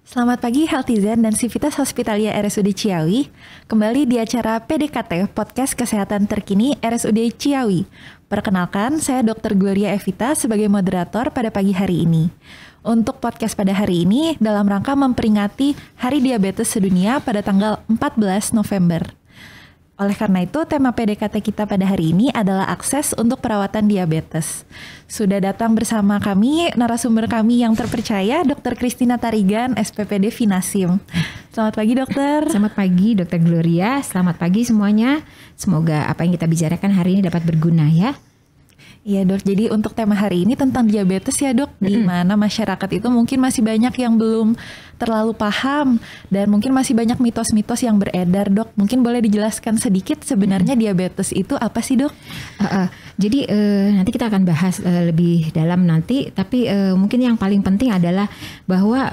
Selamat pagi Healthizen dan Civitas Hospitalia RSUD Ciawi. Kembali di acara PDKT, Podcast Kesehatan Terkini RSUD Ciawi. Perkenalkan, saya Dr. Gloria Evita sebagai moderator pada pagi hari ini. Untuk podcast pada hari ini dalam rangka memperingati Hari Diabetes Sedunia pada tanggal 14 November. Oleh karena itu, tema PDKT kita pada hari ini adalah akses untuk perawatan diabetes. Sudah datang bersama kami, narasumber kami yang terpercaya, Dr. Christina Tarigan, SPPD Finasim. Selamat pagi, dokter. Selamat pagi, Dr. Gloria. Selamat pagi semuanya. Semoga apa yang kita bicarakan hari ini dapat berguna ya. Iya dok, jadi untuk tema hari ini tentang diabetes ya dok, di mana masyarakat itu mungkin masih banyak yang belum terlalu paham dan mungkin masih banyak mitos-mitos yang beredar dok. Mungkin boleh dijelaskan sedikit sebenarnya diabetes itu apa sih dok? Jadi nanti kita akan bahas lebih dalam nanti, tapi mungkin yang paling penting adalah bahwa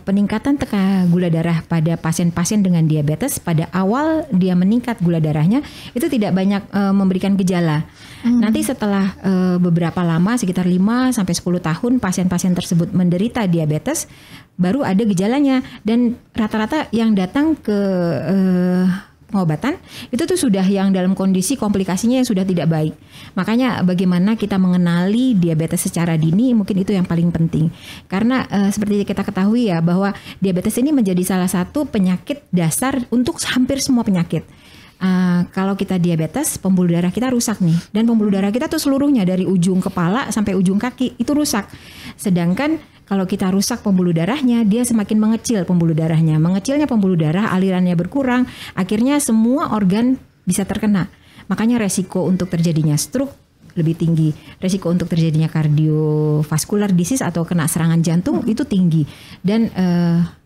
peningkatan tekanan gula darah pada pasien-pasien dengan diabetes pada awal dia meningkat gula darahnya itu tidak banyak memberikan gejala. Nanti setelah beberapa lama sekitar 5 sampai 10 tahun pasien-pasien tersebut menderita diabetes baru ada gejalanya, dan rata-rata yang datang ke pengobatan itu tuh sudah yang dalam kondisi komplikasinya yang sudah tidak baik. Makanya bagaimana kita mengenali diabetes secara dini mungkin itu yang paling penting. Karena seperti kita ketahui ya bahwa diabetes ini menjadi salah satu penyakit dasar untuk hampir semua penyakit. Kalau kita diabetes, pembuluh darah kita rusak nih, dan pembuluh darah kita tuh seluruhnya dari ujung kepala sampai ujung kaki itu rusak. Sedangkan kalau kita rusak pembuluh darahnya, dia semakin mengecil pembuluh darahnya. Mengecilnya pembuluh darah, alirannya berkurang, akhirnya semua organ bisa terkena. Makanya resiko untuk terjadinya stroke lebih tinggi, resiko untuk terjadinya cardiovascular disease atau kena serangan jantung itu tinggi. Dan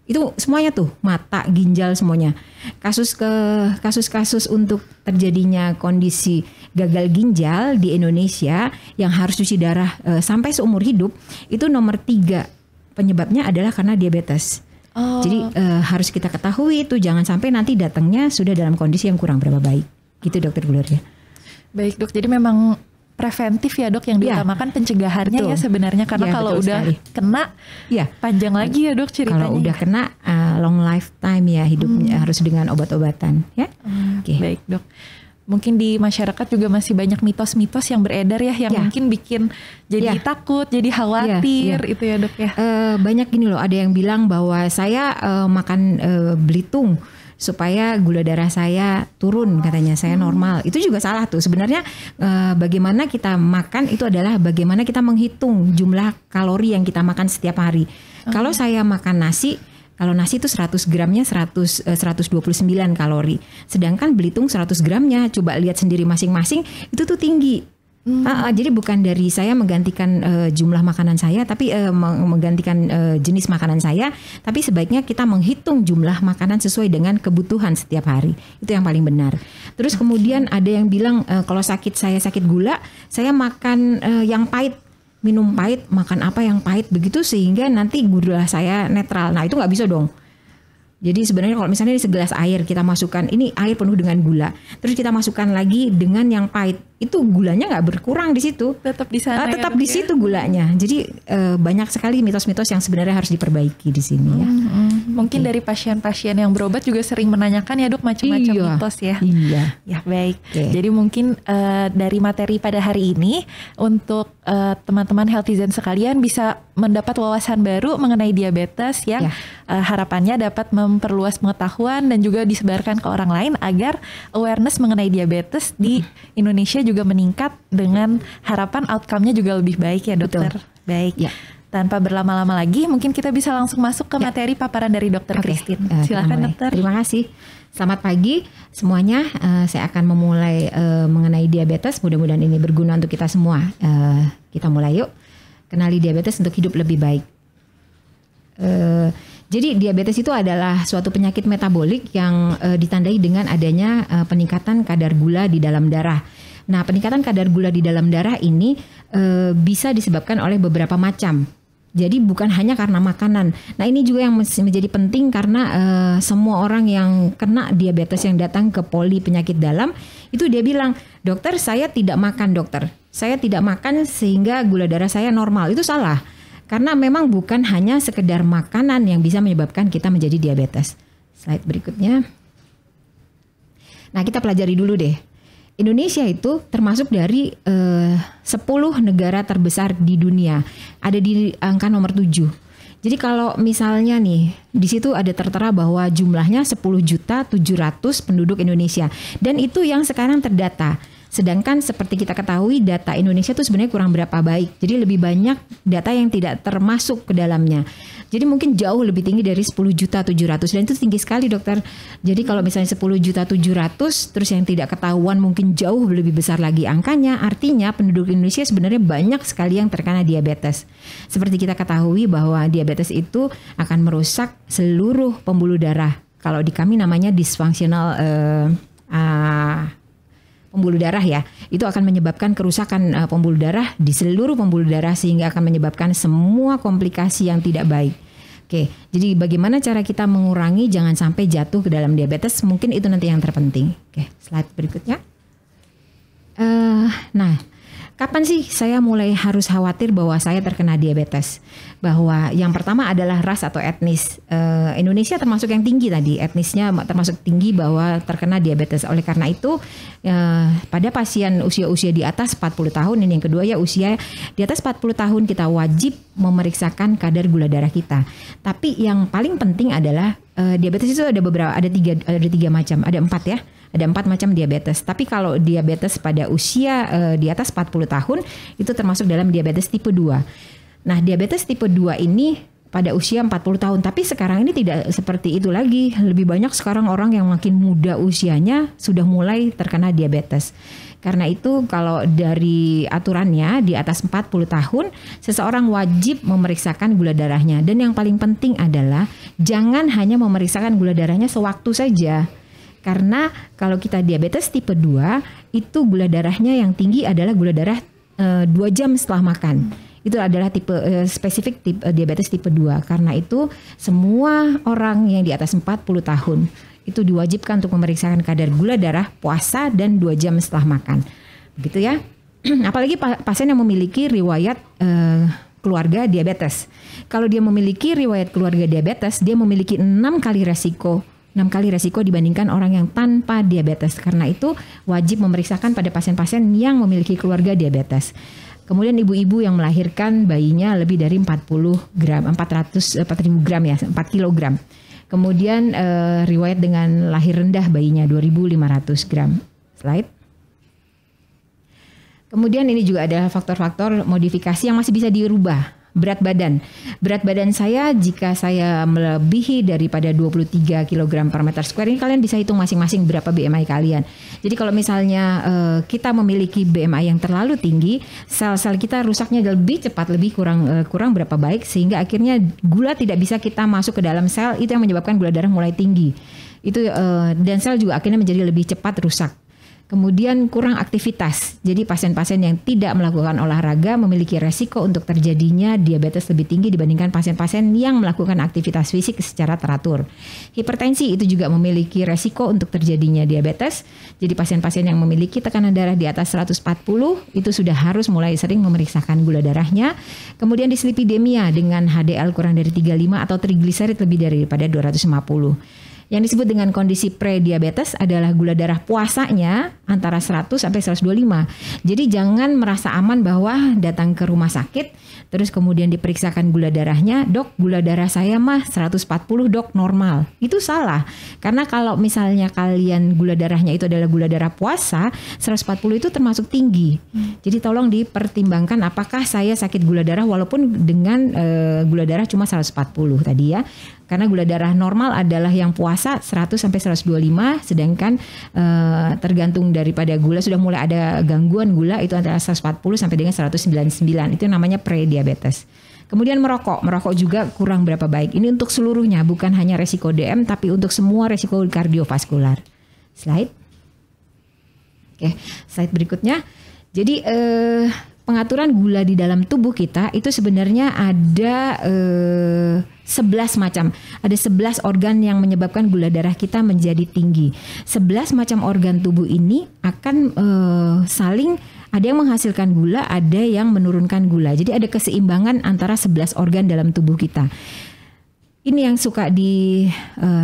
itu semuanya tuh, mata, ginjal semuanya. Kasus-kasus untuk terjadinya kondisi gagal ginjal di Indonesia yang harus cuci darah sampai seumur hidup itu nomor 3 penyebabnya adalah karena diabetes. Jadi harus kita ketahui itu, jangan sampai nanti datangnya sudah dalam kondisi yang kurang berapa baik. Gitu Dokter Gloria. Baik dok, jadi memang preventif ya dok yang diutamakan, pencegahannya ya sebenarnya, karena kalau udah kena panjang lagi ya dok ceritanya. Kalau udah kena long lifetime ya hidupnya harus dengan obat-obatan ya. Baik dok. Mungkin di masyarakat juga masih banyak mitos-mitos yang beredar ya, yang mungkin bikin jadi takut, jadi khawatir itu ya dok ya. Banyak gini loh, ada yang bilang bahwa saya makan belitung supaya gula darah saya turun, katanya saya normal. Itu juga salah tuh. Sebenarnya bagaimana kita makan itu adalah bagaimana kita menghitung jumlah kalori yang kita makan setiap hari. Kalau saya makan nasi, kalau nasi itu 100 gramnya 129 kalori. Sedangkan belitung 100 gramnya, coba lihat sendiri masing-masing, itu tuh tinggi. Jadi bukan dari saya menggantikan jumlah makanan saya, tapi menggantikan jenis makanan saya, tapi sebaiknya kita menghitung jumlah makanan sesuai dengan kebutuhan setiap hari. Itu yang paling benar. Terus kemudian ada yang bilang kalau saya sakit gula, saya makan yang pahit, minum pahit, makan apa yang pahit begitu sehingga nanti gula saya netral. Nah itu nggak bisa dong. Jadi sebenarnya kalau misalnya di segelas air kita masukkan, ini air penuh dengan gula, terus kita masukkan lagi dengan yang pahit, itu gulanya nggak berkurang di situ, tetap di sana. Tetap di situ gulanya. Jadi banyak sekali mitos-mitos yang sebenarnya harus diperbaiki di sini ya. Mungkin dari pasien-pasien yang berobat juga sering menanyakan ya dok, macam-macam mitos ya. Ya baik. Jadi mungkin dari materi pada hari ini untuk teman-teman Healthizen sekalian bisa mendapat wawasan baru mengenai diabetes yang harapannya dapat memperluas pengetahuan dan juga disebarkan ke orang lain agar awareness mengenai diabetes di Indonesia juga meningkat, dengan harapan outcome-nya juga lebih baik ya dokter. Baik. Tanpa berlama-lama lagi, mungkin kita bisa langsung masuk ke materi paparan dari Dokter Christine. Silakan dokter. Terima kasih. Selamat pagi semuanya. Saya akan memulai mengenai diabetes. Mudah-mudahan ini berguna untuk kita semua. Kita mulai yuk. Kenali diabetes untuk hidup lebih baik. Jadi diabetes itu adalah suatu penyakit metabolik yang ditandai dengan adanya peningkatan kadar gula di dalam darah. Nah, peningkatan kadar gula di dalam darah ini bisa disebabkan oleh beberapa macam. Jadi bukan hanya karena makanan. Nah ini juga yang menjadi penting karena semua orang yang kena diabetes yang datang ke poli penyakit dalam itu dia bilang, dokter saya tidak makan dokter. Saya tidak makan sehingga gula darah saya normal. Itu salah. Karena memang bukan hanya sekedar makanan yang bisa menyebabkan kita menjadi diabetes. Slide berikutnya. Nah, kita pelajari dulu deh. Indonesia itu termasuk dari 10 negara terbesar di dunia. Ada di angka nomor 7. Jadi kalau misalnya nih, di situ ada tertera bahwa jumlahnya 10.700.000 penduduk Indonesia. Dan itu yang sekarang terdata. Sedangkan seperti kita ketahui data Indonesia itu sebenarnya kurang berapa baik. Jadi lebih banyak data yang tidak termasuk ke dalamnya. Jadi mungkin jauh lebih tinggi dari 10.700.000 dan itu tinggi sekali dokter. Jadi kalau misalnya 10.700.000 terus yang tidak ketahuan mungkin jauh lebih besar lagi angkanya. Artinya penduduk Indonesia sebenarnya banyak sekali yang terkena diabetes. Seperti kita ketahui bahwa diabetes itu akan merusak seluruh pembuluh darah. Kalau di kami namanya disfunksional pembuluh darah ya, itu akan menyebabkan kerusakan pembuluh darah di seluruh pembuluh darah sehingga akan menyebabkan semua komplikasi yang tidak baik. Oke, jadi bagaimana cara kita mengurangi jangan sampai jatuh ke dalam diabetes? Mungkin itu nanti yang terpenting. Oke, slide berikutnya. Nah, kapan sih saya mulai harus khawatir bahwa saya terkena diabetes? Bahwa yang pertama adalah ras atau etnis. Indonesia termasuk yang tinggi tadi, etnisnya termasuk tinggi bahwa terkena diabetes. Oleh karena itu, pada pasien usia-usia di atas 40 tahun, ini yang kedua ya, usia di atas 40 tahun kita wajib memeriksakan kadar gula darah kita. Tapi yang paling penting adalah diabetes itu ada beberapa, ada tiga macam, ada 4 ya. Ada 4 macam diabetes. Tapi kalau diabetes pada usia di atas 40 tahun itu termasuk dalam diabetes tipe 2. Nah, diabetes tipe 2 ini pada usia 40 tahun. Tapi sekarang ini tidak seperti itu lagi. Lebih banyak sekarang orang yang makin muda usianya sudah mulai terkena diabetes. Karena itu kalau dari aturannya di atas 40 tahun seseorang wajib memeriksakan gula darahnya. Dan yang paling penting adalah jangan hanya memeriksakan gula darahnya sewaktu saja. Karena kalau kita diabetes tipe 2 itu gula darahnya yang tinggi adalah gula darah 2 jam setelah makan. Itu adalah tipe spesifik tipe diabetes tipe 2. Karena itu semua orang yang di atas 40 tahun itu diwajibkan untuk memeriksakan kadar gula darah puasa dan 2 jam setelah makan. Begitu ya. Apalagi pasien yang memiliki riwayat keluarga diabetes. Kalau dia memiliki riwayat keluarga diabetes, dia memiliki 6 kali resiko dibandingkan orang yang tanpa diabetes. Karena itu wajib memeriksakan pada pasien-pasien yang memiliki keluarga diabetes. Kemudian ibu-ibu yang melahirkan bayinya lebih dari 40 gram, 400 gram ya, 4 kilogram. Kemudian riwayat dengan lahir rendah bayinya 2.500 gram. Slide. Kemudian ini juga ada faktor-faktor modifikasi yang masih bisa dirubah. Berat badan saya jika saya melebihi daripada 23 kg per meter square, ini kalian bisa hitung masing-masing berapa BMI kalian. Jadi kalau misalnya kita memiliki BMI yang terlalu tinggi, sel-sel kita rusaknya lebih cepat, lebih kurang berapa baik, sehingga akhirnya gula tidak bisa kita masuk ke dalam sel, itu yang menyebabkan gula darah mulai tinggi. Itu dan sel juga akhirnya menjadi lebih cepat rusak. Kemudian kurang aktivitas. Jadi pasien-pasien yang tidak melakukan olahraga memiliki resiko untuk terjadinya diabetes lebih tinggi dibandingkan pasien-pasien yang melakukan aktivitas fisik secara teratur. Hipertensi itu juga memiliki resiko untuk terjadinya diabetes. Jadi pasien-pasien yang memiliki tekanan darah di atas 140 itu sudah harus mulai sering memeriksakan gula darahnya. Kemudian dislipidemia dengan HDL kurang dari 35 atau trigliserid lebih daripada 250. Yang disebut dengan kondisi pre-diabetes adalah gula darah puasanya antara 100 sampai 125. Jadi jangan merasa aman bahwa datang ke rumah sakit terus kemudian diperiksakan gula darahnya, dok gula darah saya mah 140 dok normal. Itu salah. Karena kalau misalnya kalian gula darahnya itu adalah gula darah puasa, 140 itu termasuk tinggi. Jadi tolong dipertimbangkan apakah saya sakit gula darah walaupun dengan gula darah cuma 140 tadi ya. Karena gula darah normal adalah yang puasa 100 sampai 125, sedangkan tergantung daripada gula sudah mulai ada gangguan gula itu antara 140 sampai dengan 199. Itu namanya pre-diabetes. Kemudian merokok juga kurang berapa baik. Ini untuk seluruhnya, bukan hanya resiko DM tapi untuk semua resiko kardiovaskular. Slide. Oke, slide berikutnya. Jadi pengaturan gula di dalam tubuh kita itu sebenarnya ada 11 macam. Ada 11 organ yang menyebabkan gula darah kita menjadi tinggi. 11 macam organ tubuh ini akan saling Ada yang menghasilkan gula, ada yang menurunkan gula. Jadi ada keseimbangan antara 11 organ dalam tubuh kita. Ini yang suka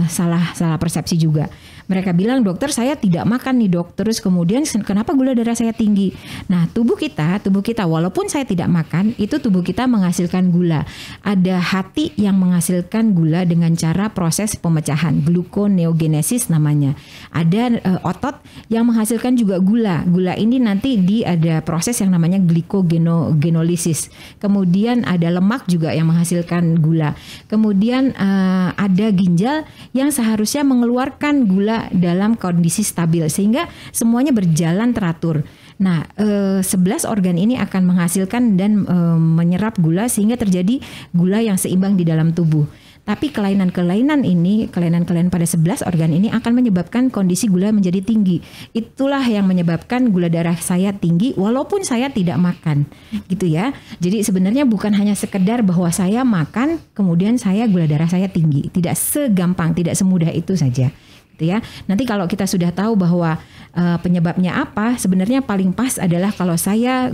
salah persepsi juga. Mereka bilang, dokter saya tidak makan nih dok, terus kemudian kenapa gula darah saya tinggi? Nah tubuh kita walaupun saya tidak makan, itu tubuh kita menghasilkan gula. Ada hati yang menghasilkan gula dengan cara proses pemecahan, gluconeogenesis namanya. Ada otot yang menghasilkan juga gula. Gula ini nanti ada proses yang namanya glikogenolysis. Kemudian ada lemak juga yang menghasilkan gula. Kemudian ada ginjal yang seharusnya mengeluarkan gula dalam kondisi stabil sehingga semuanya berjalan teratur. Nah, 11 organ ini akan menghasilkan dan menyerap gula sehingga terjadi gula yang seimbang di dalam tubuh. Tapi kelainan-kelainan pada 11 organ ini akan menyebabkan kondisi gula menjadi tinggi. Itulah yang menyebabkan gula darah saya tinggi walaupun saya tidak makan. Gitu ya. Jadi sebenarnya bukan hanya sekedar bahwa saya makan kemudian gula darah saya tinggi. Tidak segampang, tidak semudah itu saja. Gitu ya. Nanti kalau kita sudah tahu bahwa penyebabnya apa, sebenarnya paling pas adalah kalau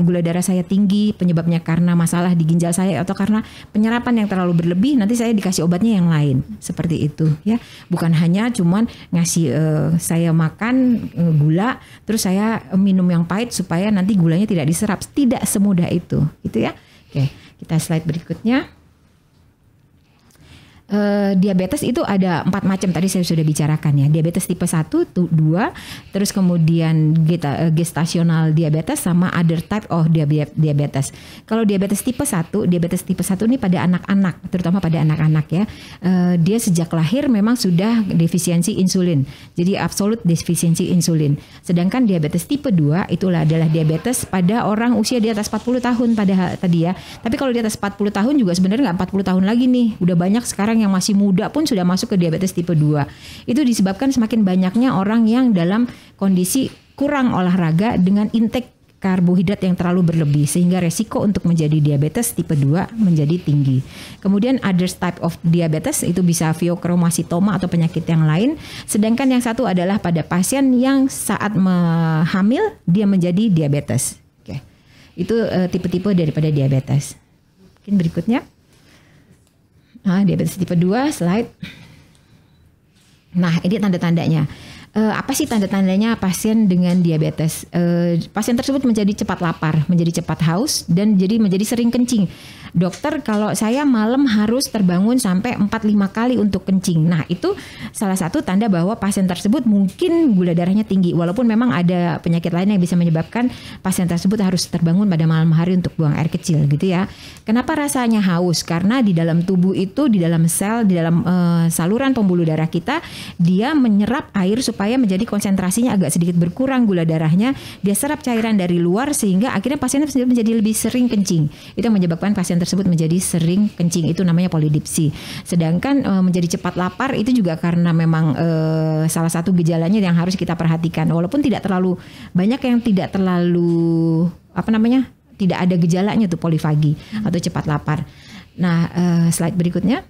gula darah saya tinggi, penyebabnya karena masalah di ginjal saya atau karena penyerapan yang terlalu berlebih, nanti saya dikasih obatnya yang lain, seperti itu ya. Bukan hanya cuman ngasih saya makan gula, terus saya minum yang pahit supaya nanti gulanya tidak diserap, tidak semudah itu, gitu ya. Oke, kita slide berikutnya. Diabetes itu ada 4 macam, tadi saya sudah bicarakan ya. Diabetes tipe 1, 2, terus kemudian gestasional diabetes sama other type of diabetes. Kalau diabetes tipe 1 ini pada anak-anak, terutama pada anak-anak ya. Dia sejak lahir memang sudah defisiensi insulin. Jadi absolute defisiensi insulin. Sedangkan diabetes tipe 2 itulah adalah diabetes pada orang usia di atas 40 tahun pada tadi ya. Tapi kalau di atas 40 tahun juga sebenarnya nggak 40 tahun lagi nih. Udah banyak sekarang yang masih muda pun sudah masuk ke diabetes tipe 2. Itu disebabkan semakin banyaknya orang yang dalam kondisi kurang olahraga dengan intake karbohidrat yang terlalu berlebih sehingga resiko untuk menjadi diabetes tipe 2 menjadi tinggi. Kemudian other type of diabetes itu bisa pheochromocytoma atau penyakit yang lain. Sedangkan yang satu adalah pada pasien yang saat hamil dia menjadi diabetes. Oke. Itu tipe-tipe daripada diabetes. Mungkin berikutnya. Diabetes tipe 2 slide. Nah, ini tanda-tandanya. Apa sih tanda-tandanya pasien dengan diabetes? Pasien tersebut menjadi cepat lapar, menjadi cepat haus, dan jadi menjadi sering kencing. Dokter, kalau saya malam harus terbangun sampai 4-5 kali untuk kencing. Nah, itu salah satu tanda bahwa pasien tersebut mungkin gula darahnya tinggi. Walaupun memang ada penyakit lain yang bisa menyebabkan pasien tersebut harus terbangun pada malam hari untuk buang air kecil gitu ya. Kenapa rasanya haus? Karena di dalam tubuh itu, di dalam sel, di dalam saluran pembuluh darah kita, dia menyerap air supaya menjadi konsentrasinya agak sedikit berkurang gula darahnya. Dia serap cairan dari luar sehingga akhirnya pasien menjadi lebih sering kencing. Itu yang menyebabkan pasien tersebut menjadi sering kencing, itu namanya polidipsi. Sedangkan menjadi cepat lapar itu juga karena memang salah satu gejalanya yang harus kita perhatikan. Walaupun tidak terlalu banyak yang tidak terlalu tidak ada gejalanya tuh polifagi atau cepat lapar. Nah, slide berikutnya.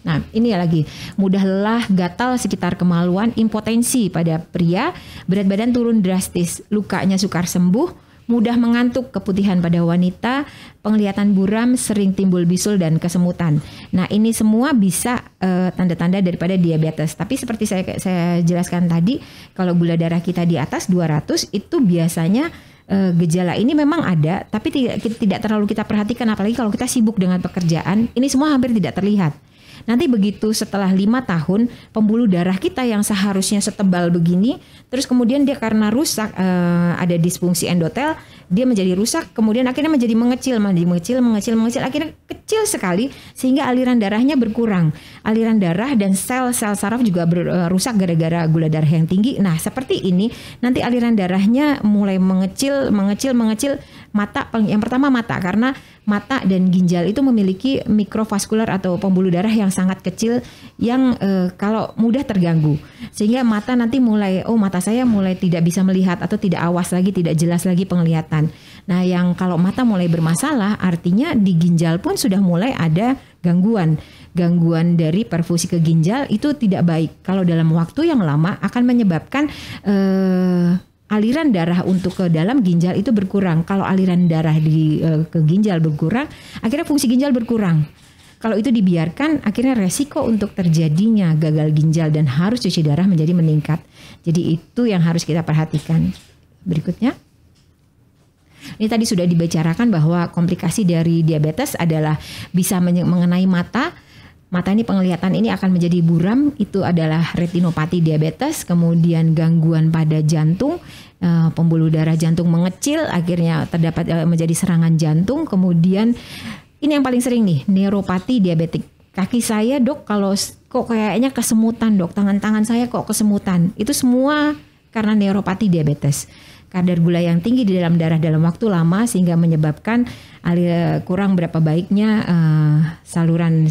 Nah, ini lagi mudah lelah, gatal sekitar kemaluan, impotensi pada pria, berat badan turun drastis, lukanya sukar sembuh, mudah mengantuk, keputihan pada wanita, penglihatan buram, sering timbul bisul dan kesemutan. Nah, ini semua bisa tanda-tanda daripada diabetes. Tapi seperti saya jelaskan tadi, kalau gula darah kita di atas 200 itu biasanya gejala ini memang ada, tapi tidak terlalu kita perhatikan, apalagi kalau kita sibuk dengan pekerjaan. Ini semua hampir tidak terlihat. Nanti begitu setelah 5 tahun, pembuluh darah kita yang seharusnya setebal begini, terus kemudian dia karena rusak, ada disfungsi endotel, dia menjadi rusak, kemudian akhirnya menjadi mengecil, akhirnya kecil sekali sehingga aliran darahnya berkurang. Aliran darah dan sel-sel saraf juga rusak gara-gara gula darah yang tinggi. Nah, seperti ini nanti aliran darahnya mulai mengecil. Mata, yang pertama mata, karena mata dan ginjal itu memiliki mikrovaskular atau pembuluh darah yang sangat kecil yang kalau mudah terganggu, sehingga mata nanti mata saya mulai tidak bisa melihat atau tidak awas lagi, tidak jelas lagi penglihatan. Nah, yang kalau mata mulai bermasalah artinya di ginjal pun sudah mulai ada gangguan dari perfusi ke ginjal. Itu tidak baik. Kalau dalam waktu yang lama akan menyebabkan aliran darah untuk ke dalam ginjal itu berkurang. Kalau aliran darah ke ginjal berkurang, akhirnya fungsi ginjal berkurang. Kalau itu dibiarkan, akhirnya resiko untuk terjadinya gagal ginjal dan harus cuci darah menjadi meningkat. Jadi itu yang harus kita perhatikan. Berikutnya. Ini tadi sudah dibicarakan bahwa komplikasi dari diabetes adalah bisa mengenai mata. Mata ini penglihatan ini akan menjadi buram, itu adalah retinopati diabetes. Kemudian gangguan pada jantung, pembuluh darah jantung mengecil, akhirnya terdapat menjadi serangan jantung. Kemudian ini yang paling sering nih, neuropati diabetik. Kaki saya dok kalau kok kayaknya kesemutan dok, tangan-tangan saya kok kesemutan. Itu semua karena neuropati diabetes. Kadar gula yang tinggi di dalam darah dalam waktu lama sehingga menyebabkan kurang berapa baiknya saluran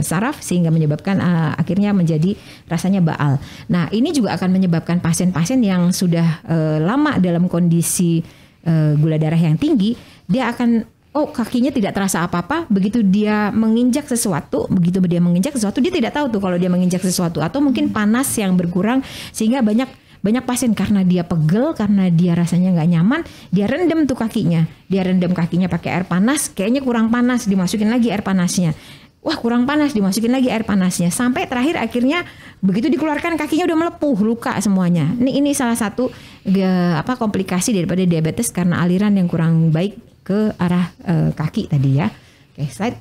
saraf sehingga menyebabkan akhirnya menjadi rasanya baal. Nah ini juga akan menyebabkan pasien-pasien yang sudah lama dalam kondisi gula darah yang tinggi, dia akan kakinya tidak terasa apa-apa, begitu dia menginjak sesuatu, dia tidak tahu tuh kalau dia menginjak sesuatu, atau mungkin panas yang berkurang sehingga banyak pasien karena dia pegel, karena dia rasanya nggak nyaman, dia rendam tuh kakinya, pakai air panas, kayaknya kurang panas, dimasukin lagi air panasnya. Wah kurang panas, dimasukin lagi air panasnya, sampai terakhir akhirnya begitu dikeluarkan kakinya udah melepuh, luka semuanya. Ini salah satu komplikasi daripada diabetes karena aliran yang kurang baik ke arah kaki tadi ya. Oke, slide.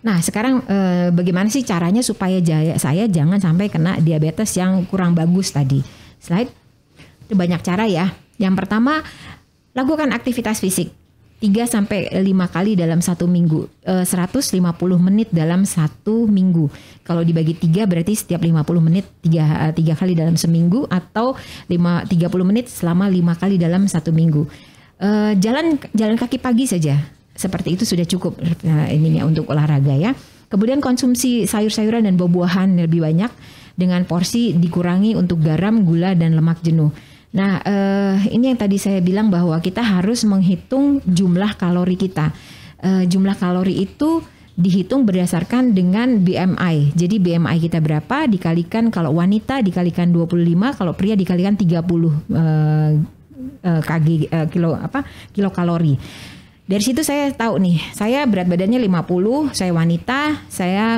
Nah sekarang bagaimana sih caranya supaya saya jangan sampai kena diabetes yang kurang bagus tadi. Slide. Itu banyak cara ya. Yang pertama, lakukan aktivitas fisik 3-5 kali dalam 1 minggu, 150 menit dalam 1 minggu. Kalau dibagi 3 berarti setiap 50 menit 3 kali dalam seminggu, atau 30 menit selama 5 kali dalam 1 minggu. Jalan kaki pagi saja, seperti itu sudah cukup ininya untuk olahraga ya. Kemudian konsumsi sayur-sayuran dan buah-buahan lebih banyak dengan porsi dikurangi untuk garam, gula dan lemak jenuh. Nah ini yang tadi saya bilang bahwa kita harus menghitung jumlah kalori kita. Jumlah kalori itu dihitung berdasarkan dengan BMI. Jadi BMI kita berapa dikalikan, kalau wanita dikalikan 25, kalau pria dikalikan 30 kilokalori. Dari situ saya tahu nih, saya berat badannya 50, saya wanita,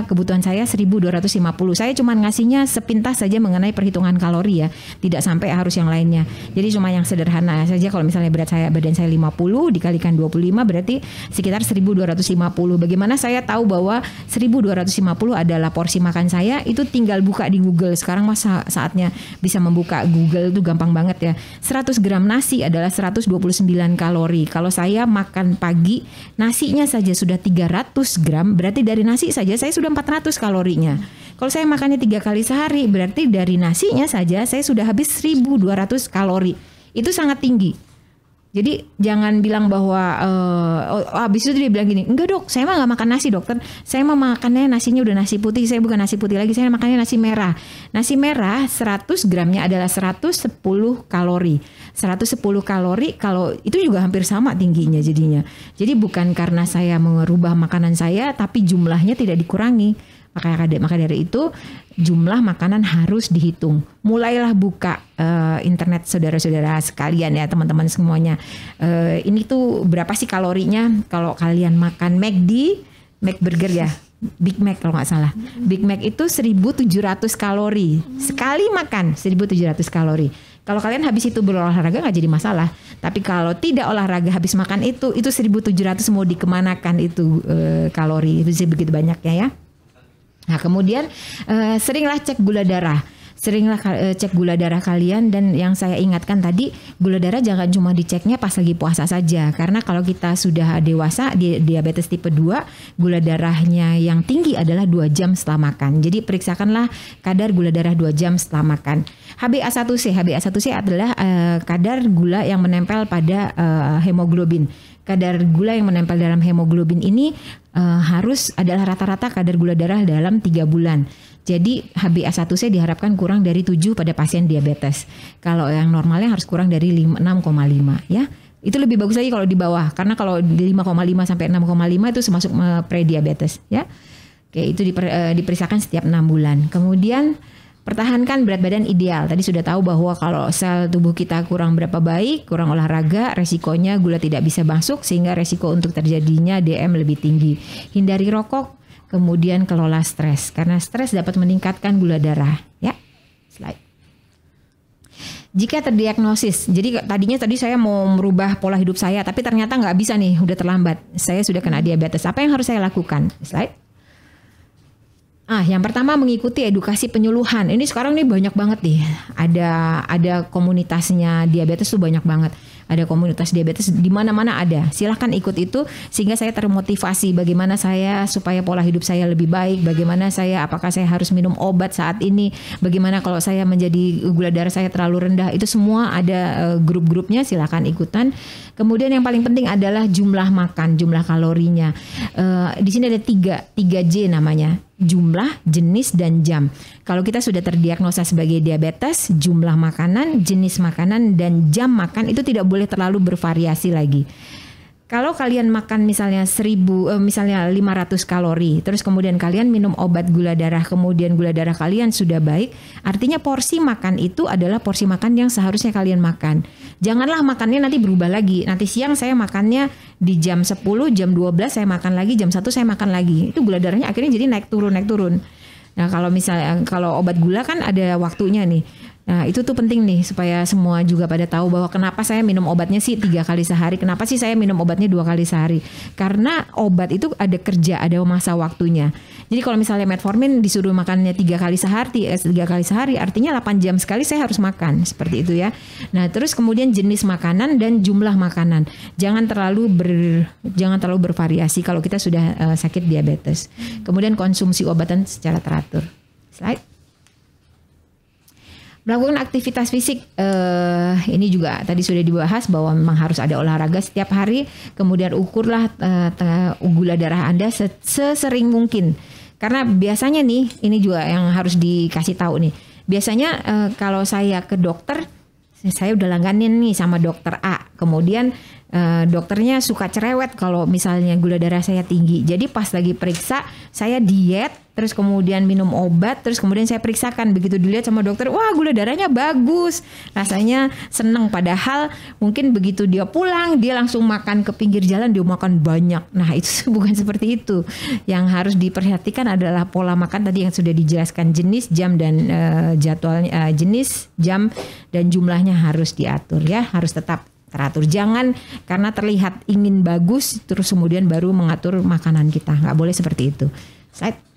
kebutuhan saya 1250. Saya cuma ngasihnya sepintas saja mengenai perhitungan kalori ya, tidak sampai harus yang lainnya. Jadi cuma yang sederhana saja, kalau misalnya badan saya 50 dikalikan 25 berarti sekitar 1250. Bagaimana saya tahu bahwa 1250 adalah porsi makan saya? Itu tinggal buka di Google. Sekarang masa saatnya bisa membuka Google, itu gampang banget ya. 100 gram nasi adalah 129 kalori. Kalau saya makan pagi, nasinya saja sudah 300 gram, berarti dari nasi saja saya sudah 400 kalorinya. Kalau saya makannya 3 kali sehari, berarti dari nasinya saja saya sudah habis 1200 kalori. Itu sangat tinggi. Jadi jangan bilang bahwa habis itu dia bilang gini, enggak dok, saya mah gak makan nasi dokter, saya mah makannya nasinya udah nasi putih, saya bukan nasi putih lagi, saya makannya nasi merah. Nasi merah 100 gramnya adalah 110 kalori. 110 kalori, kalau itu juga hampir sama tingginya jadinya. Jadi bukan karena saya merubah makanan saya, tapi jumlahnya tidak dikurangi. Maka dari itu jumlah makanan harus dihitung. Mulailah buka internet saudara-saudara sekalian ya, teman-teman semuanya. Ini tuh berapa sih kalorinya? Kalau kalian makan McBurger ya, Big Mac kalau nggak salah. Big Mac itu 1.700 kalori. Sekali makan 1.700 kalori. Kalau kalian habis itu berolahraga nggak jadi masalah. Tapi kalau tidak olahraga habis makan itu 1.700 mau dikemanakan itu kalori. Itu sih begitu banyaknya ya. Nah kemudian seringlah cek gula darah. Cek gula darah kalian, dan yang saya ingatkan tadi, gula darah jangan cuma diceknya pas lagi puasa saja. Karena kalau kita sudah dewasa, diabetes tipe 2, gula darahnya yang tinggi adalah 2 jam setelah makan. Jadi periksakanlah kadar gula darah 2 jam setelah makan. HbA1c adalah kadar gula yang menempel pada hemoglobin. Kadar gula yang menempel dalam hemoglobin ini harus adalah rata-rata kadar gula darah dalam 3 bulan. Jadi HbA1c diharapkan kurang dari 7 pada pasien diabetes. Kalau yang normalnya harus kurang dari 6,5 ya. Itu lebih bagus lagi kalau di bawah, karena kalau di 5,5 sampai 6,5 itu termasuk prediabetes ya. Oke, itu diperiksakan setiap 6 bulan. Kemudian Pertahankan berat badan ideal. Tadi sudah tahu bahwa kalau sel tubuh kita kurang berapa baik, kurang olahraga, resikonya gula tidak bisa masuk sehingga resiko untuk terjadinya DM lebih tinggi. Hindari rokok, kemudian kelola stres karena stres dapat meningkatkan gula darah. Ya, slide. Jika terdiagnosis, jadi tadi saya mau merubah pola hidup saya, tapi ternyata nggak bisa nih, udah terlambat. Saya sudah kena diabetes. Apa yang harus saya lakukan? Slide. Yang pertama mengikuti edukasi penyuluhan. Ini sekarang nih banyak banget nih. Ada komunitasnya diabetes tuh banyak banget. Ada komunitas diabetes di mana-mana ada. Silahkan ikut itu sehingga saya termotivasi bagaimana saya supaya pola hidup saya lebih baik, bagaimana apakah saya harus minum obat saat ini, bagaimana kalau saya menjadi gula darah saya terlalu rendah. Itu semua ada grup-grupnya, silahkan ikutan. Kemudian yang paling penting adalah jumlah makan, jumlah kalorinya. Di sini ada 3J namanya. Jumlah, jenis, dan jam. Kalau kita sudah terdiagnosa sebagai diabetes, jumlah makanan, jenis makanan, dan jam makan itu tidak boleh terlalu bervariasi lagi. Kalau kalian makan misalnya 500 kalori, terus kemudian kalian minum obat gula darah, kemudian gula darah kalian sudah baik, artinya porsi makan itu adalah porsi makan yang seharusnya kalian makan. Janganlah makannya nanti berubah lagi. Nanti siang saya makannya di jam 10, jam 12 saya makan lagi, jam 1 saya makan lagi. Itu gula darahnya akhirnya jadi naik turun. Nah, kalau obat gula kan ada waktunya nih. Nah, itu tuh penting nih supaya semua juga pada tahu bahwa kenapa saya minum obatnya sih 3 kali sehari. Kenapa sih saya minum obatnya 2 kali sehari? Karena obat itu ada kerja, ada masa waktunya. Jadi kalau misalnya metformin disuruh makannya 3 kali sehari, artinya 8 jam sekali saya harus makan. Seperti itu ya. Nah, terus kemudian jenis makanan dan jumlah makanan. Jangan terlalu bervariasi kalau kita sudah sakit diabetes. Kemudian konsumsi obatan secara teratur. Slide. Melakukan aktivitas fisik, ini juga tadi sudah dibahas bahwa memang harus ada olahraga setiap hari. Kemudian ukurlah gula darah Anda sesering mungkin. Karena biasanya nih, ini juga yang harus dikasih tahu nih. Biasanya kalau saya ke dokter, saya udah langganin nih sama dokter A. Kemudian dokternya suka cerewet kalau misalnya gula darah saya tinggi. Jadi pas lagi periksa, saya diet. Terus kemudian minum obat, terus kemudian saya periksakan. Begitu dilihat sama dokter, wah gula darahnya bagus. Rasanya seneng. Padahal mungkin begitu dia pulang, dia langsung makan ke pinggir jalan, dia makan banyak. Nah itu bukan seperti itu. Yang harus diperhatikan adalah pola makan tadi yang sudah dijelaskan. Jenis, jam, dan jadwalnya. Jenis, jam, dan jumlahnya harus diatur ya. Harus tetap teratur. Jangan karena terlihat ingin bagus, terus kemudian baru mengatur makanan kita. Nggak boleh seperti itu. Slide.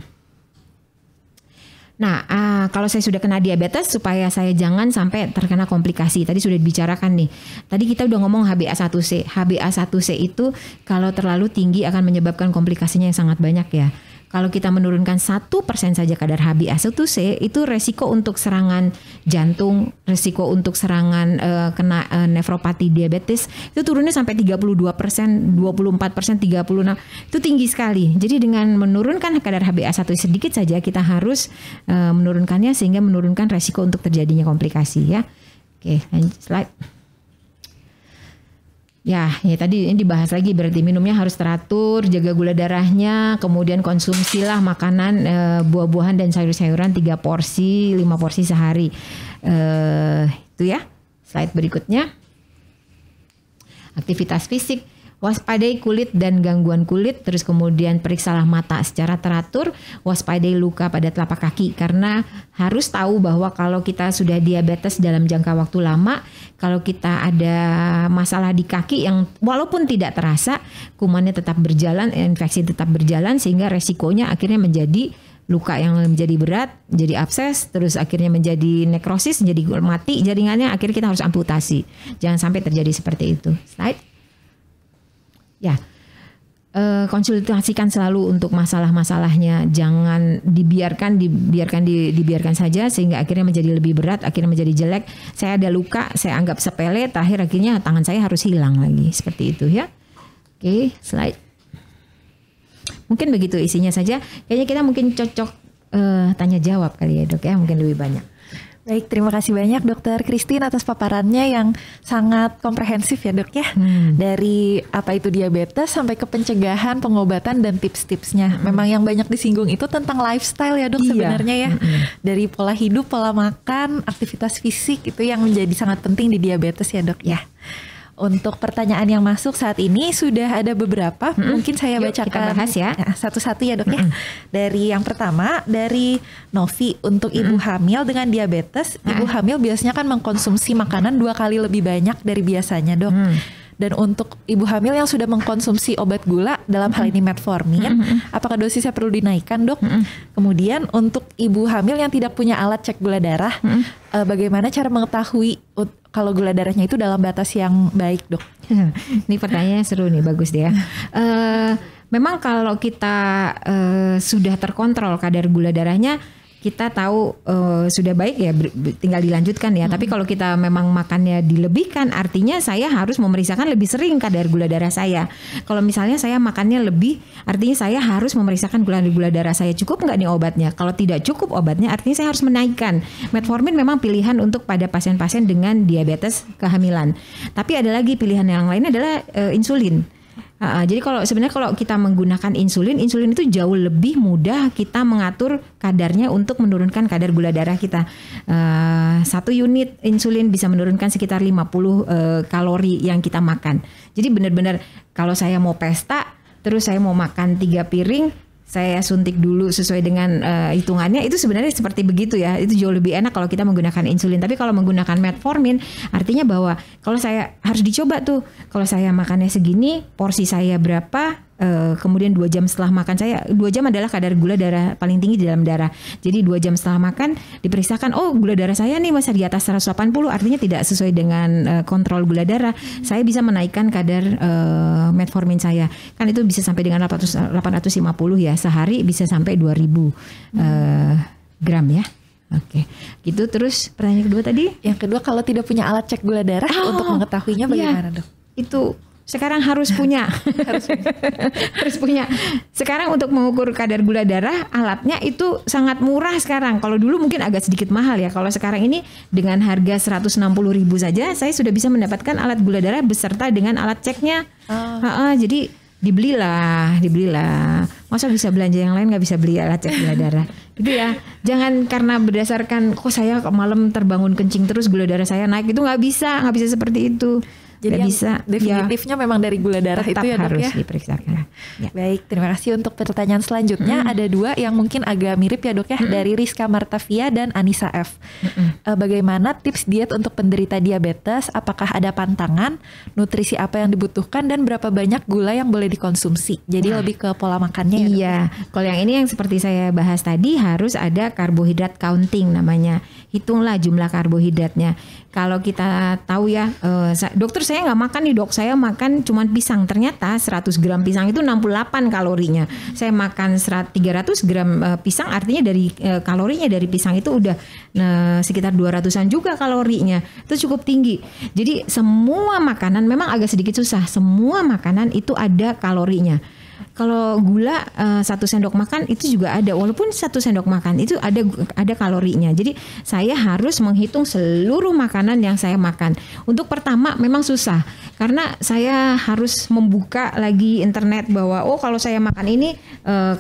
Nah, kalau saya sudah kena diabetes supaya saya jangan sampai terkena komplikasi. Tadi sudah dibicarakan nih. Tadi kita udah ngomong HbA1c. HbA1c itu kalau terlalu tinggi akan menyebabkan komplikasinya yang sangat banyak ya. Kalau kita menurunkan 1% saja kadar HbA1c, itu resiko untuk serangan jantung, resiko untuk serangan kena nefropati diabetes itu turunnya sampai 32%, 24%, 36%. Itu tinggi sekali. Jadi dengan menurunkan kadar HbA1c sedikit saja kita harus menurunkannya sehingga menurunkan resiko untuk terjadinya komplikasi ya. Oke, lanjut slide. Ya tadi ini dibahas lagi, berarti minumnya harus teratur, jaga gula darahnya, kemudian konsumsilah makanan buah-buahan dan sayur-sayuran 3 porsi, 5 porsi sehari. Itu ya. Slide berikutnya. Aktivitas fisik. Waspadai kulit dan gangguan kulit, terus kemudian periksalah mata secara teratur, waspadai luka pada telapak kaki karena harus tahu bahwa kalau kita sudah diabetes dalam jangka waktu lama, kalau kita ada masalah di kaki yang walaupun tidak terasa, kumannya tetap berjalan, infeksi tetap berjalan sehingga resikonya akhirnya menjadi luka yang menjadi berat, jadi abses, terus akhirnya menjadi nekrosis, jadi mati jaringannya, akhirnya kita harus amputasi. Jangan sampai terjadi seperti itu. Slide. Ya, konsultasikan selalu untuk masalah-masalahnya, jangan dibiarkan saja sehingga akhirnya menjadi lebih berat, akhirnya menjadi jelek. Saya ada luka, saya anggap sepele, terakhir akhirnya tangan saya harus hilang lagi, seperti itu ya. Oke, slide. Mungkin begitu isinya saja. Kayaknya kita mungkin cocok tanya jawab kali ya dok ya, mungkin lebih banyak. Baik, terima kasih banyak Dokter Christine atas paparannya yang sangat komprehensif ya Dok ya. Dari apa itu diabetes sampai ke pencegahan, pengobatan dan tips-tipsnya. Memang yang banyak disinggung itu tentang lifestyle ya Dok sebenarnya ya. Dari pola hidup, pola makan, aktivitas fisik itu yang menjadi sangat penting di diabetes ya Dok ya. Untuk pertanyaan yang masuk saat ini sudah ada beberapa, mungkin saya bacakan kita bahas ya. Satu-satu ya Dok ya. Dari yang pertama, dari Novi, untuk ibu hamil dengan diabetes, ibu hamil biasanya kan mengkonsumsi makanan 2 kali lebih banyak dari biasanya Dok. Dan untuk ibu hamil yang sudah mengkonsumsi obat gula, dalam hal ini metformin, apakah dosisnya perlu dinaikkan Dok? Kemudian untuk ibu hamil yang tidak punya alat cek gula darah, bagaimana cara mengetahui kalau gula darahnya itu dalam batas yang baik Dok? Ini pertanyaannya seru nih, bagus deh ya. Memang kalau kita sudah terkontrol kadar gula darahnya, kita tahu sudah baik ya, tinggal dilanjutkan ya. Tapi kalau kita memang makannya dilebihkan, artinya saya harus memeriksakan lebih sering kadar gula darah saya. Kalau misalnya saya makannya lebih, artinya saya harus memeriksakan gula darah saya cukup nggak nih obatnya. Kalau tidak cukup obatnya, artinya saya harus menaikkan. Metformin memang pilihan untuk pada pasien-pasien dengan diabetes kehamilan. Tapi ada lagi pilihan yang lain adalah insulin. Jadi sebenarnya kalau kita menggunakan insulin itu jauh lebih mudah kita mengatur kadarnya untuk menurunkan kadar gula darah kita. 1 unit insulin bisa menurunkan sekitar 50 kalori yang kita makan. Jadi benar-benar kalau saya mau pesta, terus saya mau makan 3 piring, saya suntik dulu sesuai dengan hitungannya, itu sebenarnya seperti begitu ya. Itu jauh lebih enak kalau kita menggunakan insulin. Tapi kalau menggunakan metformin, artinya bahwa kalau saya harus dicoba tuh, kalau saya makannya segini, porsi saya berapa, kemudian 2 jam setelah makan, 2 jam adalah kadar gula darah paling tinggi di dalam darah. Jadi 2 jam setelah makan diperiksakan, oh gula darah saya nih masih di atas 180, artinya tidak sesuai dengan kontrol gula darah. Saya bisa menaikkan kadar metformin saya. Kan itu bisa sampai dengan 850 ya, sehari bisa sampai 2000 gram ya. Oke, gitu. Terus pertanyaan kedua tadi? Yang kedua, kalau tidak punya alat cek gula darah untuk mengetahuinya bagaimana Dok? Itu sekarang harus punya. harus punya. Sekarang untuk mengukur kadar gula darah, alatnya itu sangat murah sekarang. Kalau dulu mungkin agak sedikit mahal ya. Kalau sekarang ini dengan harga 160.000 saja, saya sudah bisa mendapatkan alat gula darah beserta dengan alat ceknya. Jadi dibelilah. Masa bisa belanja yang lain, nggak bisa beli alat cek gula darah gitu ya. Jangan karena berdasarkan kok saya malam terbangun kencing terus gula darah saya naik, itu nggak bisa seperti itu. Jadi yang bisa, definitifnya memang dari gula darah itu ya Dok harus ya? Diperiksakan. Ya. Baik, terima kasih. Untuk pertanyaan selanjutnya ada 2 yang mungkin agak mirip ya Dok ya, dari Rizka Martavia dan Anissa F. Bagaimana tips diet untuk penderita diabetes? Apakah ada pantangan? Nutrisi apa yang dibutuhkan dan berapa banyak gula yang boleh dikonsumsi? Jadi lebih ke pola makannya ya Dok? Iya, kalau yang ini yang seperti saya bahas tadi harus ada karbohidrat counting namanya. Hitunglah jumlah karbohidratnya. Kalau kita tahu ya, dokter saya nggak makan nih Dok, saya makan cuman pisang. Ternyata 100 gram pisang itu 68 kalorinya. Saya makan 300 gram pisang, artinya dari kalorinya dari pisang itu udah sekitar 200-an juga kalorinya. Itu cukup tinggi. Jadi semua makanan memang agak sedikit susah. Semua makanan itu ada kalorinya. Kalau gula 1 sendok makan itu juga ada, walaupun 1 sendok makan itu ada kalorinya. Jadi saya harus menghitung seluruh makanan yang saya makan. Untuk pertama memang susah karena saya harus membuka lagi internet bahwa kalau saya makan ini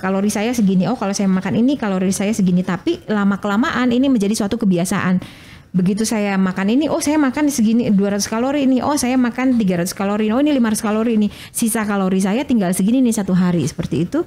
kalori saya segini, kalau saya makan ini kalori saya segini. Tapi lama-kelamaan ini menjadi suatu kebiasaan. Begitu saya makan ini, saya makan segini 200 kalori ini, saya makan 300 kalori, ini 500 kalori ini, sisa kalori saya tinggal segini nih 1 hari, seperti itu,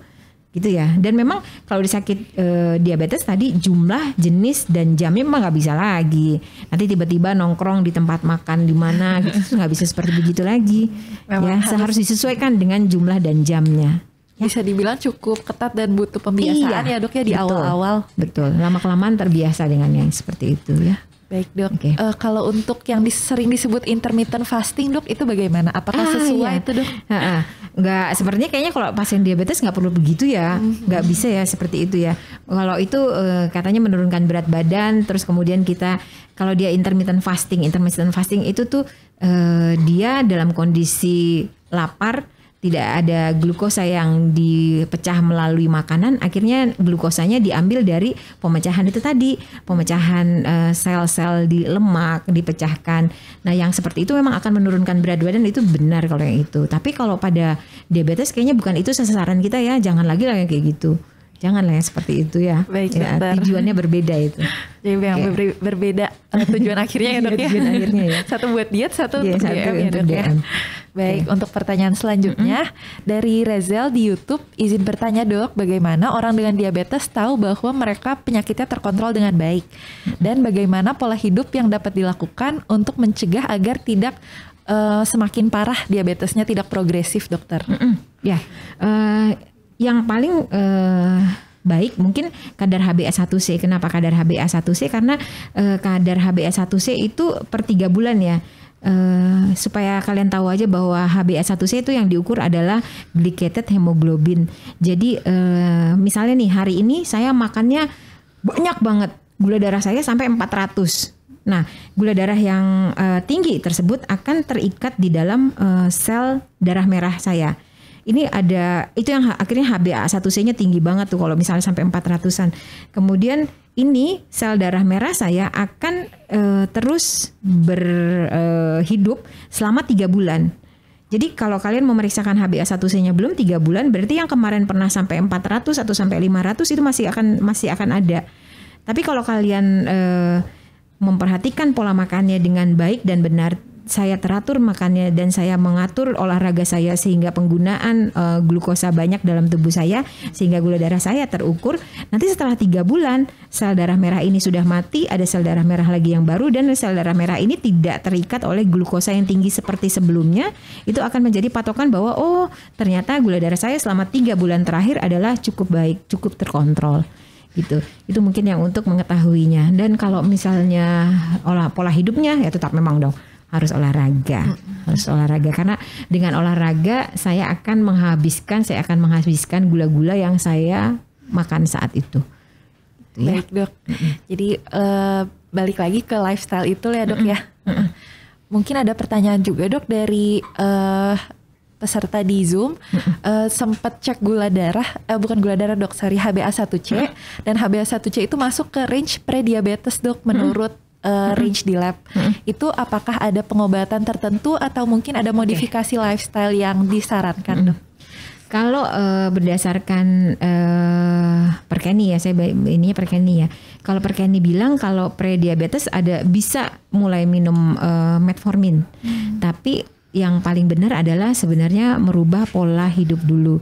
gitu ya. Dan memang kalau disakit diabetes tadi jumlah, jenis dan jamnya memang nggak bisa lagi. Nanti tiba-tiba nongkrong di tempat makan di mana, gitu nggak bisa seperti begitu lagi. Memang ya, harus disesuaikan dengan jumlah dan jamnya. Bisa dibilang cukup ketat dan butuh pembiasaan ya Dok ya di awal-awal. Betul, lama-kelamaan terbiasa dengan yang seperti itu ya. Baik Dok, kalau untuk yang sering disebut intermittent fasting Dok, itu bagaimana? Apakah sesuai itu Dok? Nggak, sepertinya kayaknya kalau pasien diabetes nggak perlu begitu ya, nggak bisa ya seperti itu ya. Kalau itu katanya menurunkan berat badan, terus kemudian kalau dia intermittent fasting itu tuh dia dalam kondisi lapar, tidak ada glukosa yang dipecah melalui makanan, akhirnya glukosanya diambil dari pemecahan itu tadi, pemecahan sel-sel di lemak dipecahkan. Nah, yang seperti itu memang akan menurunkan berat badan, itu benar kalau yang itu. Tapi kalau pada diabetes kayaknya bukan itu sasaran kita ya, jangan lagi lah yang kayak gitu. Janganlah yang seperti itu ya. Baik, ya, tujuannya berbeda itu. Jadi yang berbeda tujuan akhirnya ya dok ya. Tujuan akhirnya ya. Satu buat diet, satu untuk satu DM ya dok ya. Baik, untuk pertanyaan selanjutnya dari Rezel di YouTube, izin bertanya dok, bagaimana orang dengan diabetes tahu bahwa mereka penyakitnya terkontrol dengan baik? Dan bagaimana pola hidup yang dapat dilakukan untuk mencegah agar tidak semakin parah diabetesnya, tidak progresif dokter? Ya, yang paling baik mungkin kadar HbA1c. Kenapa kadar HbA1c? Karena kadar HbA1c itu per 3 bulan ya. Supaya kalian tahu aja bahwa HbA1c itu yang diukur adalah glycated hemoglobin. Jadi misalnya nih hari ini saya makannya banyak banget, gula darah saya sampai 400. Nah, gula darah yang tinggi tersebut akan terikat di dalam sel darah merah saya. Ini ada, itu yang akhirnya HbA1c-nya tinggi banget tuh kalau misalnya sampai 400-an. Kemudian ini sel darah merah saya akan terus berhidup selama 3 bulan. Jadi kalau kalian memeriksakan HbA1c-nya belum 3 bulan, berarti yang kemarin pernah sampai 400 atau sampai 500 itu masih akan ada. Tapi kalau kalian memperhatikan pola makannya dengan baik dan benar, saya teratur makannya dan saya mengatur olahraga saya sehingga penggunaan glukosa banyak dalam tubuh saya sehingga gula darah saya terukur. Nanti setelah 3 bulan sel darah merah ini sudah mati, ada sel darah merah lagi yang baru, dan sel darah merah ini tidak terikat oleh glukosa yang tinggi seperti sebelumnya. Itu akan menjadi patokan bahwa oh ternyata gula darah saya selama 3 bulan terakhir adalah cukup baik, cukup terkontrol. Gitu. Itu mungkin yang untuk mengetahuinya. Dan kalau misalnya pola hidupnya ya tetap memang dong harus olahraga, karena dengan olahraga saya akan menghabiskan gula-gula yang saya makan saat itu. Baik dok. Jadi balik lagi ke lifestyle itu ya dok ya. Mungkin ada pertanyaan juga dok dari peserta di Zoom, sempat cek gula darah, bukan gula darah dok, HbA1c, dan HbA1c itu masuk ke range prediabetes dok menurut range di lab. Itu apakah ada pengobatan tertentu atau mungkin ada modifikasi lifestyle yang disarankan dok? Kalau berdasarkan Perkeni ya, saya ininya Perkeni ya. Kalau Perkeni bilang kalau prediabetes bisa mulai minum metformin. Tapi yang paling benar adalah sebenarnya merubah pola hidup dulu.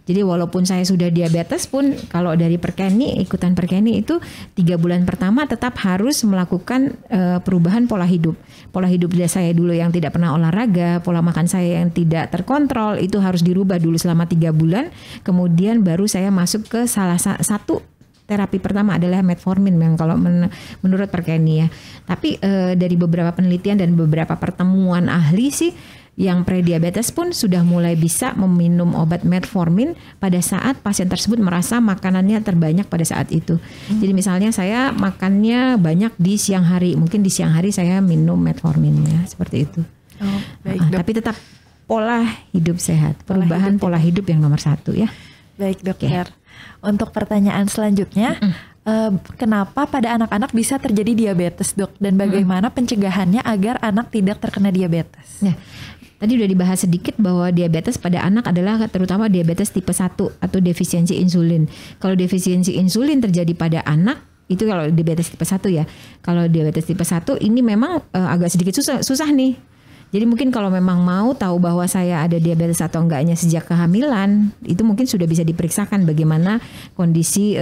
Jadi walaupun saya sudah diabetes pun kalau dari Perkeni, ikutan Perkeni itu 3 bulan pertama tetap harus melakukan perubahan pola hidup. Pola hidup saya dulu yang tidak pernah olahraga, pola makan saya yang tidak terkontrol itu harus dirubah dulu selama 3 bulan. Kemudian baru saya masuk ke salah satu terapi pertama adalah metformin yang kalau menurut Perkeni ya. Tapi dari beberapa penelitian dan beberapa pertemuan ahli sih, yang prediabetes pun sudah mulai bisa meminum obat metformin pada saat pasien tersebut merasa makanannya terbanyak pada saat itu. Jadi misalnya saya makannya banyak di siang hari, mungkin di siang hari saya minum metforminnya seperti itu. Oh, baik, tapi tetap pola hidup sehat, perubahan pola hidup yang nomor 1 ya. Baik dokter. Untuk pertanyaan selanjutnya, kenapa pada anak-anak bisa terjadi diabetes dok, dan bagaimana pencegahannya agar anak tidak terkena diabetes? Nah, tadi udah dibahas sedikit bahwa diabetes pada anak adalah terutama diabetes tipe 1 atau defisiensi insulin. Kalau defisiensi insulin terjadi pada anak, itu kalau diabetes tipe 1 ya. Kalau diabetes tipe 1 ini memang agak sedikit susah nih. Jadi mungkin kalau memang mau tahu bahwa saya ada diabetes atau enggaknya sejak kehamilan, itu mungkin sudah bisa diperiksakan bagaimana kondisi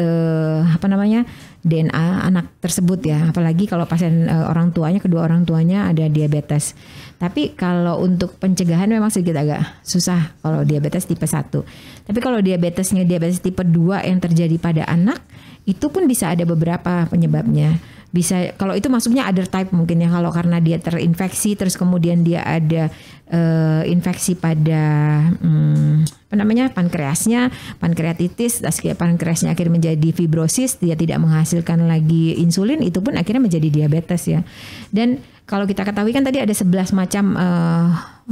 DNA anak tersebut ya. Apalagi kalau pasien kedua orang tuanya ada diabetes. Tapi kalau untuk pencegahan memang sedikit agak susah kalau diabetes tipe 1. Tapi kalau diabetes tipe 2 yang terjadi pada anak, itu pun bisa ada beberapa penyebabnya. Bisa kalau itu masuknya other type mungkin ya, kalau karena dia terinfeksi terus kemudian dia ada infeksi pada pankreasnya, pankreatitis, pankreasnya akhirnya menjadi fibrosis, dia tidak menghasilkan lagi insulin, itu pun akhirnya menjadi diabetes ya. Dan kalau kita ketahui kan tadi ada 11 macam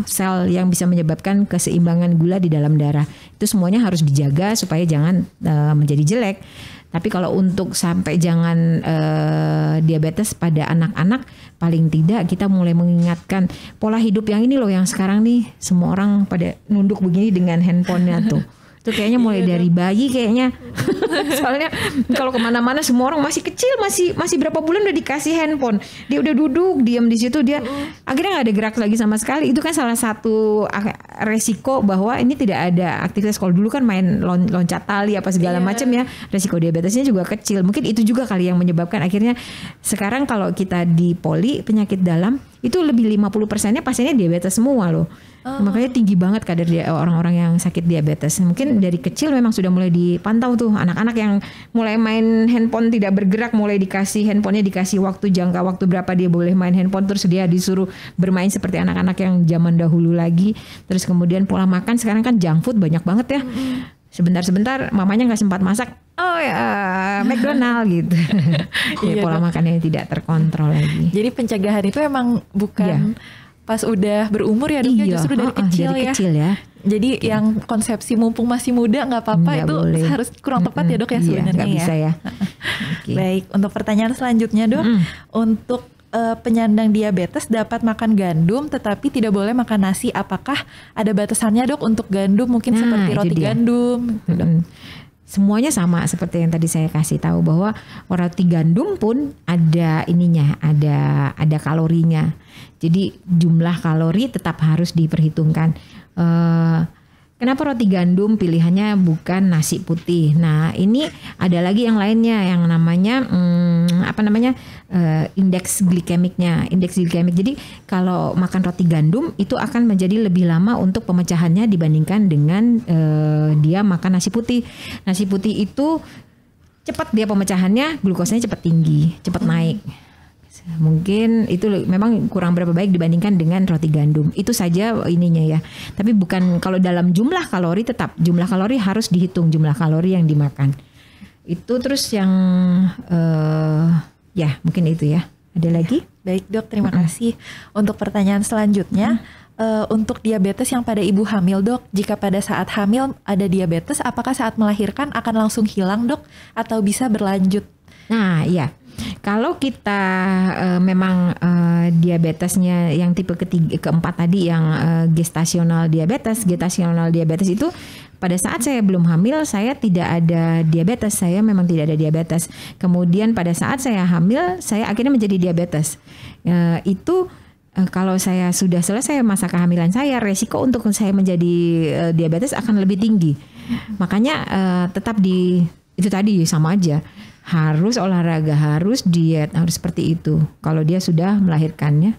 sel yang bisa menyebabkan keseimbangan gula di dalam darah. Itu semuanya harus dijaga supaya jangan menjadi jelek. Tapi kalau untuk sampai jangan diabetes pada anak-anak, paling tidak kita mulai mengingatkan pola hidup yang ini loh, yang sekarang nih semua orang pada nunduk begini dengan handphonenya tuh. Itu kayaknya mulai dari bayi kayaknya. Soalnya kalau kemana-mana semua orang masih kecil, masih berapa bulan udah dikasih handphone. Dia udah duduk diam di situ, dia akhirnya nggak ada gerak lagi sama sekali. Itu kan salah satu resiko bahwa ini tidak ada aktivitas. Kalau dulu kan main loncat tali apa segala macam ya, resiko diabetesnya juga kecil. Mungkin itu juga kali yang menyebabkan akhirnya sekarang kalau kita di poli penyakit dalam itu lebih 50%-nya pasiennya diabetes semua loh. Makanya tinggi banget kadar orang-orang yang sakit diabetes. Mungkin dari kecil memang sudah mulai dipantau tuh anak-anak yang mulai main handphone tidak bergerak, mulai dikasih handphonenya, dikasih waktu jangka waktu berapa dia boleh main handphone, terus dia disuruh bermain seperti anak-anak yang zaman dahulu lagi. Terus kemudian pola makan sekarang kan junk food banyak banget ya. Sebentar-sebentar mamanya nggak sempat masak, McDonald gitu. Ya, pola makannya tidak terkontrol lagi. Jadi pencegahan itu emang bukan pas udah berumur ya, Dok, justru dari kecil ya. Jadi yang konsepsi mumpung masih muda nggak apa-apa, itu boleh. Harus kurang tepat ya, Dok, ya sebenarnya nggak bisa ya. Baik, untuk pertanyaan selanjutnya, Dok, untuk penyandang diabetes dapat makan gandum tetapi tidak boleh makan nasi. Apakah ada batasannya, Dok, untuk gandum mungkin seperti roti gandum gitu, Dok? Semuanya sama seperti yang tadi saya kasih tahu bahwa roti gandum pun ada ininya, ada kalorinya. Jadi jumlah kalori tetap harus diperhitungkan. Kenapa roti gandum pilihannya bukan nasi putih? Nah, ini ada lagi yang lainnya yang namanya indeks glikemiknya. Indeks glikemik. Jadi kalau makan roti gandum itu akan menjadi lebih lama untuk pemecahannya dibandingkan dengan dia makan nasi putih. Nasi putih itu cepat dia pemecahannya, glukosanya cepat tinggi, cepat naik. Mungkin itu memang kurang berapa baik dibandingkan dengan roti gandum. Itu saja ininya ya. Tapi bukan kalau dalam jumlah kalori, tetap jumlah kalori harus dihitung, jumlah kalori yang dimakan. Itu terus yang ya mungkin itu ya. Ada lagi? Baik, Dok, terima kasih. Untuk pertanyaan selanjutnya, untuk diabetes yang pada ibu hamil, Dok, jika pada saat hamil ada diabetes, apakah saat melahirkan akan langsung hilang, Dok, atau bisa berlanjut? Nah, iya. Kalau kita memang diabetesnya yang tipe keempat tadi yang gestasional diabetes itu pada saat saya belum hamil saya tidak ada diabetes, saya memang tidak ada diabetes. Kemudian pada saat saya hamil saya akhirnya menjadi diabetes. Itu kalau saya sudah selesai masa kehamilan saya, resiko untuk saya menjadi diabetes akan lebih tinggi. Makanya tetap itu tadi sama aja. Harus olahraga, harus diet, harus seperti itu. Kalau dia sudah melahirkannya.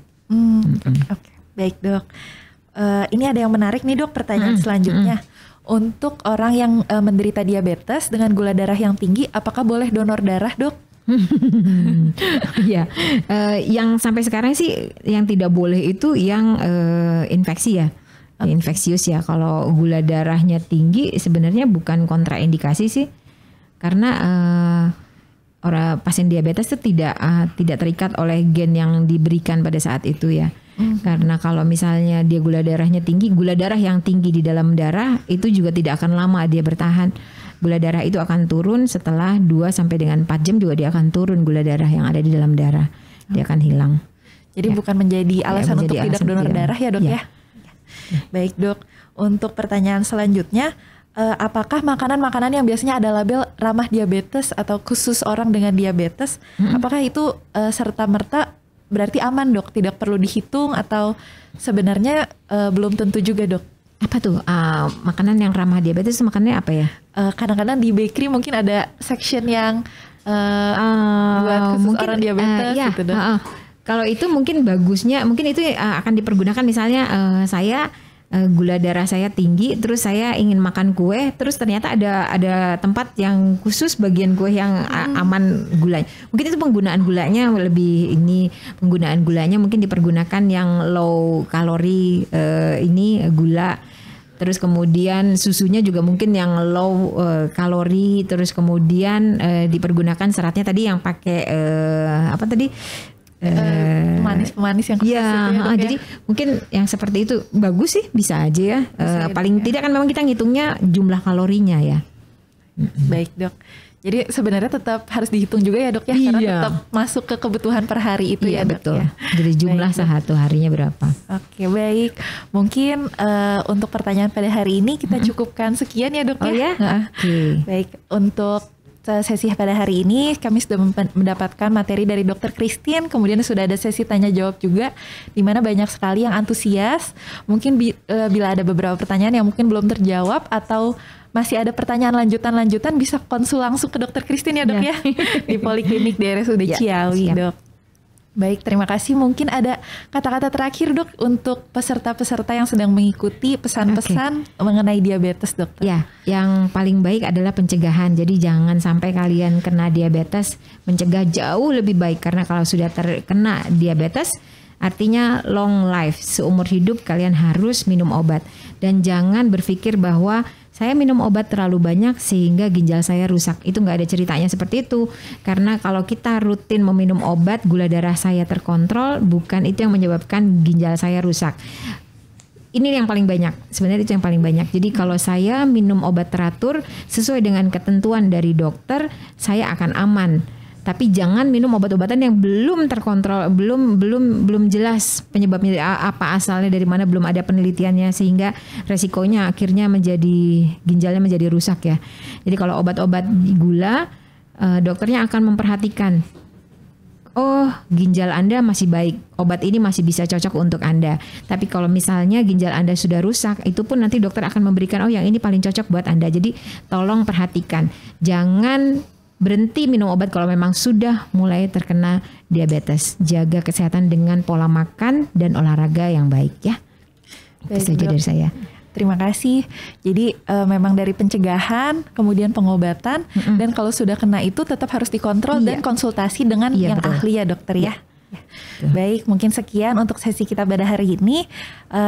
Oke, baik, Dok. Ini ada yang menarik nih, Dok, pertanyaan selanjutnya. Untuk orang yang menderita diabetes dengan gula darah yang tinggi, apakah boleh donor darah, Dok? Ya, yang sampai sekarang sih yang tidak boleh itu yang infeksi ya. Infeksius ya. Kalau gula darahnya tinggi sebenarnya bukan kontraindikasi sih. Karena orang pasien diabetes itu tidak terikat oleh gen yang diberikan pada saat itu ya. Karena kalau misalnya dia gula darahnya tinggi, gula darah yang tinggi di dalam darah itu juga tidak akan lama dia bertahan. Gula darah itu akan turun setelah 2 sampai dengan 4 jam juga dia akan turun gula darah yang ada di dalam darah. Dia akan hilang. Jadi bukan menjadi alasan untuk tidak donor darah ya, Dok ya? Baik, Dok. Untuk pertanyaan selanjutnya, apakah makanan-makanan yang biasanya ada label ramah diabetes atau khusus orang dengan diabetes, apakah itu serta-merta berarti aman, Dok? Tidak perlu dihitung atau sebenarnya belum tentu juga, Dok? Apa tuh makanan yang ramah diabetes? Makannya apa ya? Kadang-kadang di bakery mungkin ada section yang buat khusus mungkin, orang diabetes gitu, Dok. Kalau itu mungkin bagusnya, mungkin itu akan dipergunakan misalnya saya gula darah saya tinggi, terus saya ingin makan kue, terus ternyata ada tempat yang khusus bagian kue yang aman gulanya. Mungkin itu penggunaan gulanya penggunaan gulanya mungkin dipergunakan yang low kalori gula. Terus kemudian susunya juga mungkin yang low kalori, terus kemudian dipergunakan seratnya tadi yang pakai pemanis yang jadi mungkin yang seperti itu bagus sih, bisa aja ya. Paling tidak kan memang kita ngitungnya jumlah kalorinya ya. Baik dok, jadi sebenarnya tetap harus dihitung juga ya dok ya, karena tetap masuk ke kebutuhan per hari itu ya dok. Betul. Ya. Jadi jumlah satu harinya berapa? Oke baik, mungkin untuk pertanyaan pada hari ini kita cukupkan sekian ya dok ya. Baik, untuk sesi pada hari ini kami sudah mendapatkan materi dari Dr. Christine, kemudian sudah ada sesi tanya jawab juga di mana banyak sekali yang antusias. Mungkin bila ada beberapa pertanyaan yang mungkin belum terjawab atau masih ada pertanyaan lanjutan bisa konsul langsung ke Dr. Christine ya dok ya di Poliklinik di RSUD Ciawi dok. Baik, terima kasih. Mungkin ada kata-kata terakhir dok untuk peserta-peserta yang sedang mengikuti pesan-pesan mengenai diabetes dokter. Ya, yang paling baik adalah pencegahan. Jadi jangan sampai kalian kena diabetes, mencegah jauh lebih baik. Karena kalau sudah terkena diabetes, artinya long life, seumur hidup kalian harus minum obat. Dan jangan berpikir bahwa saya minum obat terlalu banyak sehingga ginjal saya rusak. Itu nggak ada ceritanya seperti itu. Karena kalau kita rutin meminum obat, gula darah saya terkontrol, bukan itu yang menyebabkan ginjal saya rusak. Ini yang paling banyak. Sebenarnya itu yang paling banyak. Jadi kalau saya minum obat teratur sesuai dengan ketentuan dari dokter, saya akan aman. Tapi jangan minum obat-obatan yang belum terkontrol, belum jelas penyebabnya apa, asalnya dari mana, belum ada penelitiannya, sehingga resikonya akhirnya ginjalnya menjadi rusak ya. Jadi kalau obat-obat gula, dokternya akan memperhatikan, oh ginjal Anda masih baik, obat ini masih bisa cocok untuk Anda. Tapi kalau misalnya ginjal Anda sudah rusak, itu pun nanti dokter akan memberikan, oh yang ini paling cocok buat Anda. Jadi tolong perhatikan, jangan berhenti minum obat kalau memang sudah mulai terkena diabetes. Jaga kesehatan dengan pola makan dan olahraga yang baik ya. Itu saja dari saya. Terima kasih. Jadi memang dari pencegahan, kemudian pengobatan, dan kalau sudah kena itu tetap harus dikontrol dan konsultasi dengan yang ahli ya dokter ya. Baik, mungkin sekian untuk sesi kita pada hari ini.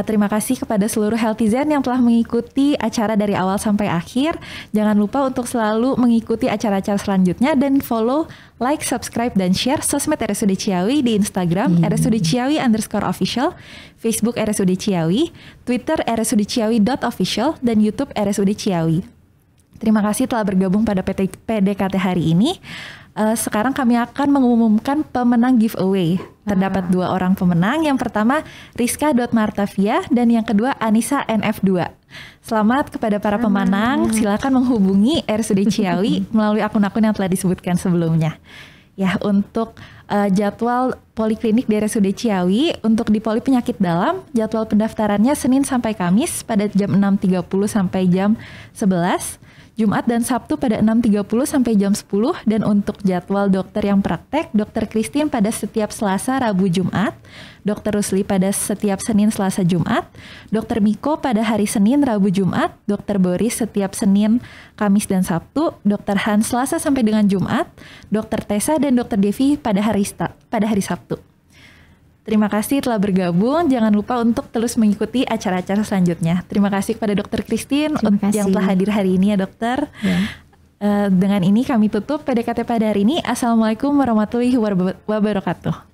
Terima kasih kepada seluruh Healthyzen yang telah mengikuti acara dari awal sampai akhir. Jangan lupa untuk selalu mengikuti acara-acara selanjutnya dan follow, like, subscribe, dan share sosmed RSUD Ciawi di Instagram RSUD Ciawi_official, Facebook RSUD Ciawi, Twitter RSUD Ciawi.official, dan YouTube RSUD Ciawi. Terima kasih telah bergabung pada PDKT hari ini. Sekarang kami akan mengumumkan pemenang giveaway. Terdapat 2 orang pemenang. Yang pertama Rizka.Martavia dan yang kedua Anissa NF2. Selamat kepada para pemenang. Silakan menghubungi RSUD Ciawi melalui akun-akun yang telah disebutkan sebelumnya. Ya, untuk jadwal poliklinik di RSUD Ciawi, untuk di poli penyakit dalam, jadwal pendaftarannya Senin sampai Kamis pada jam 6.30 sampai jam 11. Jumat dan Sabtu pada 6.30 sampai jam 10, dan untuk jadwal dokter yang praktek, Dr. Christine pada setiap Selasa, Rabu, Jumat, Dr. Rusli pada setiap Senin, Selasa, Jumat, Dr. Miko pada hari Senin, Rabu, Jumat, Dr. Boris setiap Senin, Kamis, dan Sabtu, Dr. Hans Selasa sampai dengan Jumat, Dr. Tessa dan Dr. Devi pada hari Sabtu. Terima kasih telah bergabung. Jangan lupa untuk terus mengikuti acara-acara selanjutnya. Terima kasih kepada Dr. Christine yang telah hadir hari ini ya dokter. Dengan ini kami tutup PDKT pada hari ini. Assalamualaikum warahmatullahi wabarakatuh.